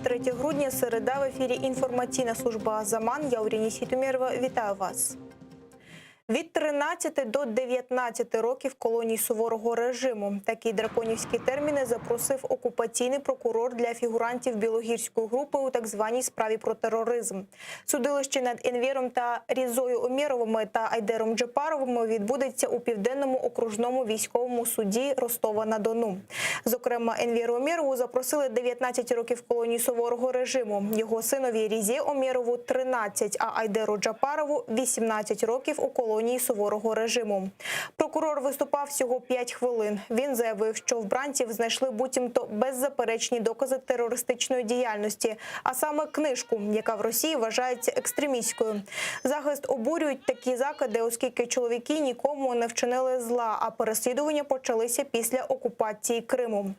23 грудня, середа, в ефірі інформаційна служба «Азаман». Я Уріні Сітумєрова. Вітаю вас. Від 13 до 19 років колоній суворого режиму. Такі драконівські терміни запросив окупаційний прокурор для фігурантів Білогірської групи у так званій справі про тероризм. Судилище над Енвєром та Різою Омєровими та Айдером Джапаровими відбудеться у Південному окружному військовому суді Ростова-на-Дону. Зокрема, Енвєру Омєрову запросили 19 років колонії суворого режиму. Його синові Різі Омєрову – 13, а Айдеру Джапарову – 18 років у колонії суворого режиму. Прокурор виступав всього 5 хвилин. Він заявив, що в бранців знайшли буцімто беззаперечні докази терористичної діяльності, а саме книжку, яка в Росії вважається екстремістською. Захист обурюють такі закиди, оскільки чоловіки нікому не вчинили зла, а переслідування почалися після окупації Криму.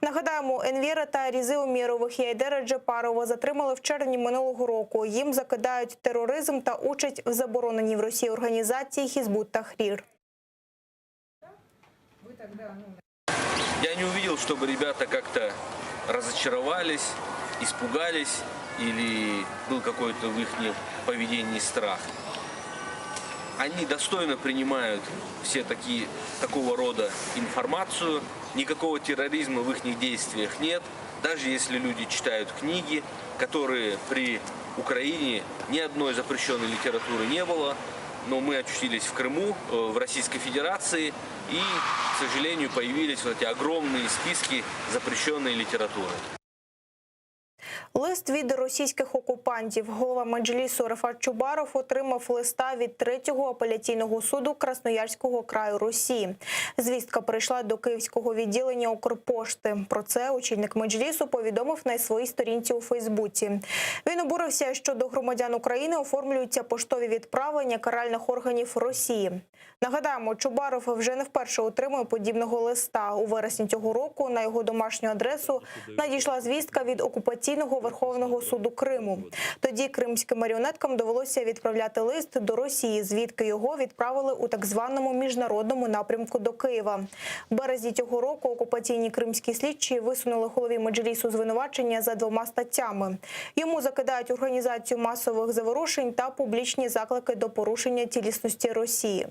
Нагадаємо, Енвєра та Різи Омєрових і Айдера Джапарова затримали в червні минулого року. Їм закидають тероризм та участь в забороненій в Росії організації Хізбут Тахрір. Я не увидел, чтобы ребята как-то разочаровались, испугались или был какой-то в их поведении страх. Они достойно принимают такого рода информацию, никакого терроризма в их действиях нет, даже если люди читают книги, которые при Украине ни одной запрещенной литературы не было. Но мы очутились в Крыму, в Российской Федерации, и, к сожалению, появились вот эти огромные списки запрещенной литературы. Лист від російських окупантів. Голова Меджлісу Рефат Чубаров отримав листа від 3-го апеляційного суду Красноярського краю Росії. Звістка прийшла до київського відділення Укрпошти. Про це очільник Меджлісу повідомив на своїй сторінці у Фейсбуці. Він обурився, що до громадян України оформлюються поштові відправлення каральних органів Росії. Нагадаємо, Чубаров вже не вперше отримує подібного листа. У вересні цього року на його домашню адресу надійшла звістка від окупаційного Верховного суду Криму. Тоді кримським маріонеткам довелося відправляти лист до Росії, звідки його відправили у так званому міжнародному напрямку до Києва. В березні цього року окупаційні кримські слідчі висунули голові Меджлісу звинувачення за 2 статтями. Йому закидають організацію масових заворушень та публічні заклики до порушення цілісності Росії.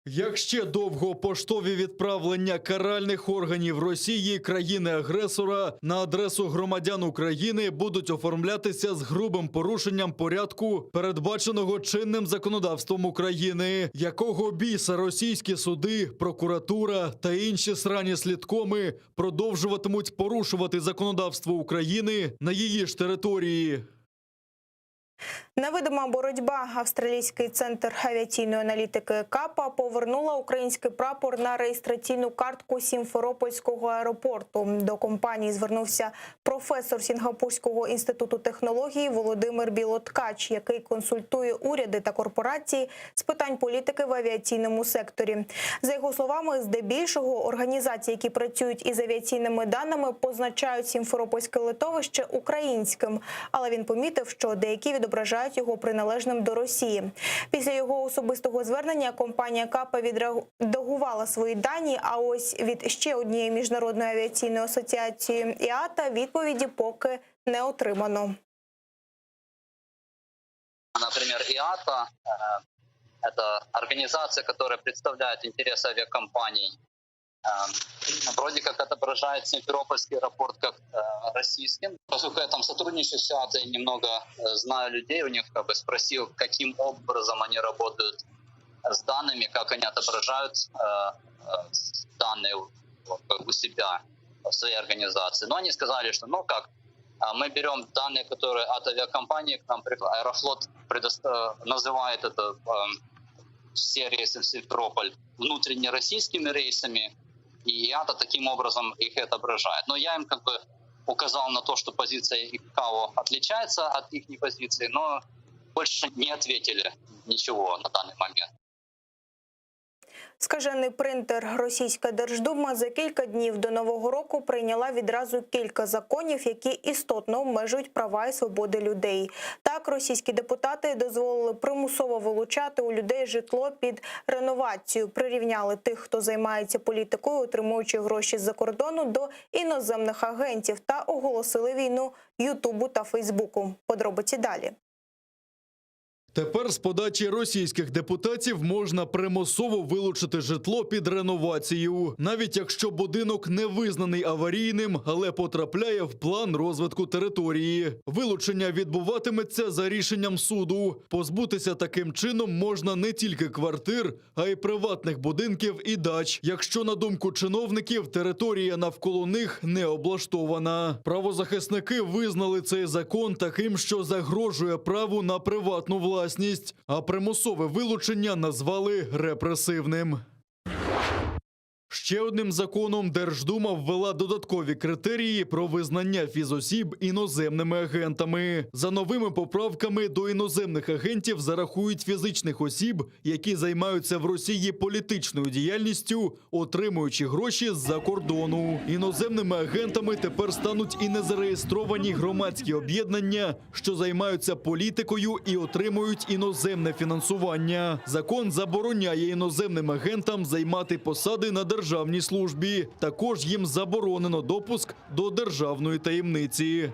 Як ще довго поштові відправлення каральних органів Росії, країни-агресора, на адресу громадян України будуть оформлятися з грубим порушенням порядку, передбаченого чинним законодавством України, якого біса російські суди, прокуратура та інші срані слідкоми продовжуватимуть порушувати законодавство України на її ж території. Невидима боротьба. Австралійський центр авіаційної аналітики КАПА повернула український прапор на реєстраційну картку Сімферопольського аеропорту. До компанії звернувся професор Сінгапурського інституту технологій Володимир Білоткач, який консультує уряди та корпорації з питань політики в авіаційному секторі. За його словами, здебільшого організації, які працюють із авіаційними даними, позначають Сімферопольське литовище українським. Але він помітив, що деякі відображають його приналежним до Росії. Після його особистого звернення компанія КАПА відредагувала свої дані, а ось від ще однієї міжнародної авіаційної асоціації ІАТА відповіді поки не отримано. Например, ИАТА – это организация, которая представляет интересы авиакомпаний. Вроде как отображает Симферопольский аэропорт как российским. Поскольку я там сотрудничаю с ИАТой, немного знаю людей, у них спросил, каким образом они работают с данными, как они отображают данные у себя, в своей организации. Но они сказали, что мы берем данные, которые от авиакомпании к нам приходят. Аэрофлот называет это все рейсы в Симферополь внутренне российскими рейсами, и ИАТА таким образом их отображает. Но я им указал на то, что позиция ИКАО отличается от их позиции, но больше не ответили ничего на данный момент. Скажений принтер. Російська Держдума за кілька днів до Нового року прийняла відразу кілька законів, які істотно обмежують права і свободи людей. Так, російські депутати дозволили примусово вилучати у людей житло під реновацію, прирівняли тих, хто займається політикою, отримуючи гроші з-за кордону, до іноземних агентів та оголосили війну Ютубу та Фейсбуку. Подробиці далі. Тепер з подачі російських депутатів можна примусово вилучити житло під реновацію, навіть якщо будинок не визнаний аварійним, але потрапляє в план розвитку території. Вилучення відбуватиметься за рішенням суду. Позбутися таким чином можна не тільки квартир, а й приватних будинків і дач, якщо, на думку чиновників, територія навколо них не облаштована. Правозахисники визнали цей закон таким, що загрожує праву на приватну власність, а примусове вилучення назвали репресивним. Ще одним законом Держдума ввела додаткові критерії про визнання фізосіб іноземними агентами. За новими поправками до іноземних агентів зарахують фізичних осіб, які займаються в Росії політичною діяльністю, отримуючи гроші з-за кордону. Іноземними агентами тепер стануть і незареєстровані громадські об'єднання, що займаються політикою і отримують іноземне фінансування. Закон забороняє іноземним агентам займати посади на державній службі. Також їм заборонено допуск до державної таємниці.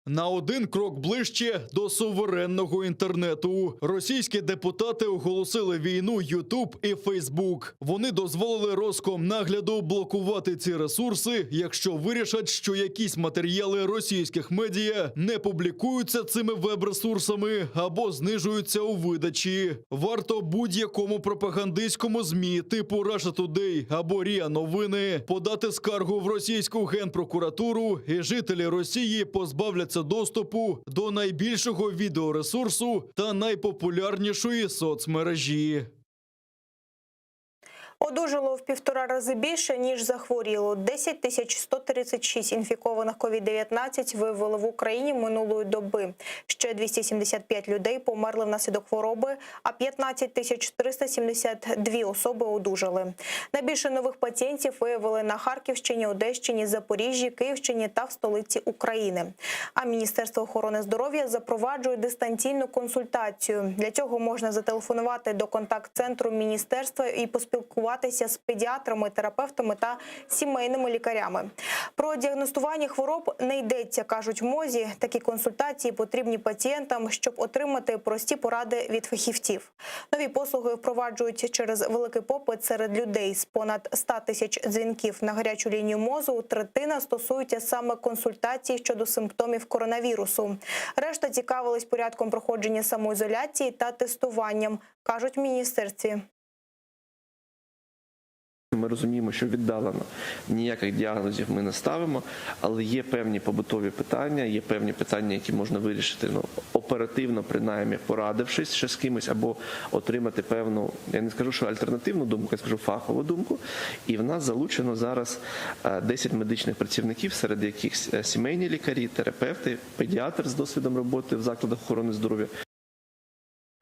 На один крок ближче до суверенного інтернету. Російські депутати оголосили війну Ютуб і Фейсбук. Вони дозволили Роскомнагляду блокувати ці ресурси, якщо вирішать, що якісь матеріали російських медіа не публікуються цими веб-ресурсами або знижуються у видачі. Варто будь-якому пропагандистському ЗМІ типу Russia Today або РІА Новини подати скаргу в російську генпрокуратуру, і жителі Росії позбавляться доступу до найбільшого відеоресурсу та найпопулярнішої соцмережі. Одужало в 1,5 рази більше, ніж захворіло. 10 136 інфікованих COVID-19 виявили в Україні минулої доби. Ще 275 людей померли внаслідок хвороби, а 15 372 особи одужали. Найбільше нових пацієнтів виявили на Харківщині, Одещині, Запоріжжі, Київщині та в столиці України. А Міністерство охорони здоров'я запроваджує дистанційну консультацію. Для цього можна зателефонувати до контакт-центру міністерства і поспілкуватися з педіатрами, терапевтами та сімейними лікарями. Про діагностування хвороб не йдеться, кажуть в МОЗі. Такі консультації потрібні пацієнтам, щоб отримати прості поради від фахівців. Нові послуги впроваджують через великий попит серед людей. З понад 100 тисяч дзвінків на гарячу лінію МОЗу третина стосуються саме консультацій щодо симптомів коронавірусу. Решта цікавились порядком проходження самоізоляції та тестуванням, кажуть в міністерстві. Ми розуміємо, що віддалено ніяких діагнозів ми не ставимо, але є певні побутові питання, є певні питання, які можна вирішити оперативно, принаймні порадившись ще з кимось, або отримати певну, я не скажу, що альтернативну думку, я скажу фахову думку. І в нас залучено зараз 10 медичних працівників, серед яких сімейні лікарі, терапевти, педіатр з досвідом роботи в закладах охорони здоров'я.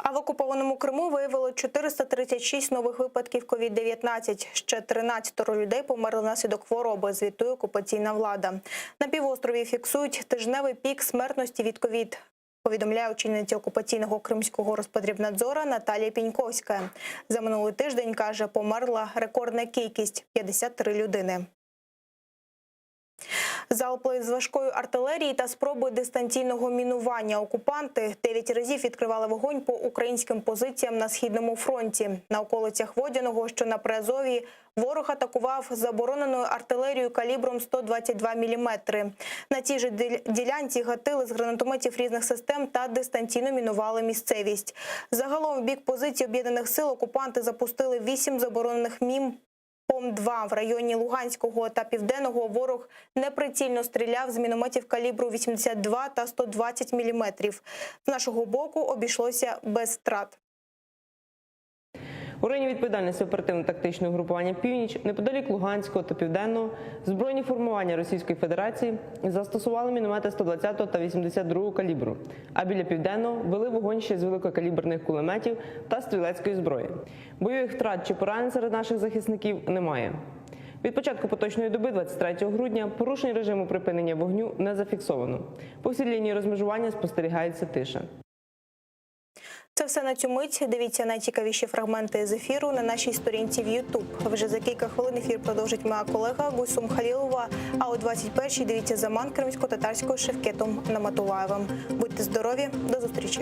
А в окупованому Криму виявили 436 нових випадків COVID-19. Ще 13 людей померли внаслідок хвороби, звітує окупаційна влада. На півострові фіксують тижневий пік смертності від ковід, повідомляє очільниця окупаційного кримського Роспотрібнадзора Наталія Піньковська. За минулий тиждень, каже, померла рекордна кількість – 53 людини. Залпи з важкої артилерії та спроби дистанційного мінування. Окупанти 9 разів відкривали вогонь по українським позиціям на Східному фронті. На околицях Водяного, що на Приазов'ї, ворог атакував забороненою артилерією калібром 122 мм. На цій же ділянці гатили з гранатометів різних систем та дистанційно мінували місцевість. Загалом в бік позицій Об'єднаних сил окупанти запустили 8 заборонених мін. ПОМ-2 в районі Луганського та Південного ворог неприцільно стріляв з мінометів калібру 82 та 120 мм. З нашого боку обійшлося без втрат. У районі відповідальності оперативно-тактичного групування «Північ» неподалік Луганського та Південного збройні формування Російської Федерації застосували міномети 120 та 82 калібру, а біля Південного вели вогонь ще з великокаліберних кулеметів та стрілецької зброї. Бойових втрат чи поранень серед наших захисників немає. Від початку поточної доби, 23 грудня, порушень режиму припинення вогню не зафіксовано. По всій лінії розмежування спостерігається тиша. Це все на цю мить. Дивіться найцікавіші фрагменти з ефіру на нашій сторінці в YouTube. Вже за кілька хвилин ефір продовжить моя колега Гульсум Халілова. А о 21-й дивіться «Заман» кримсько-татарського Шевкетом Наматулаєвим. Будьте здорові, до зустрічі.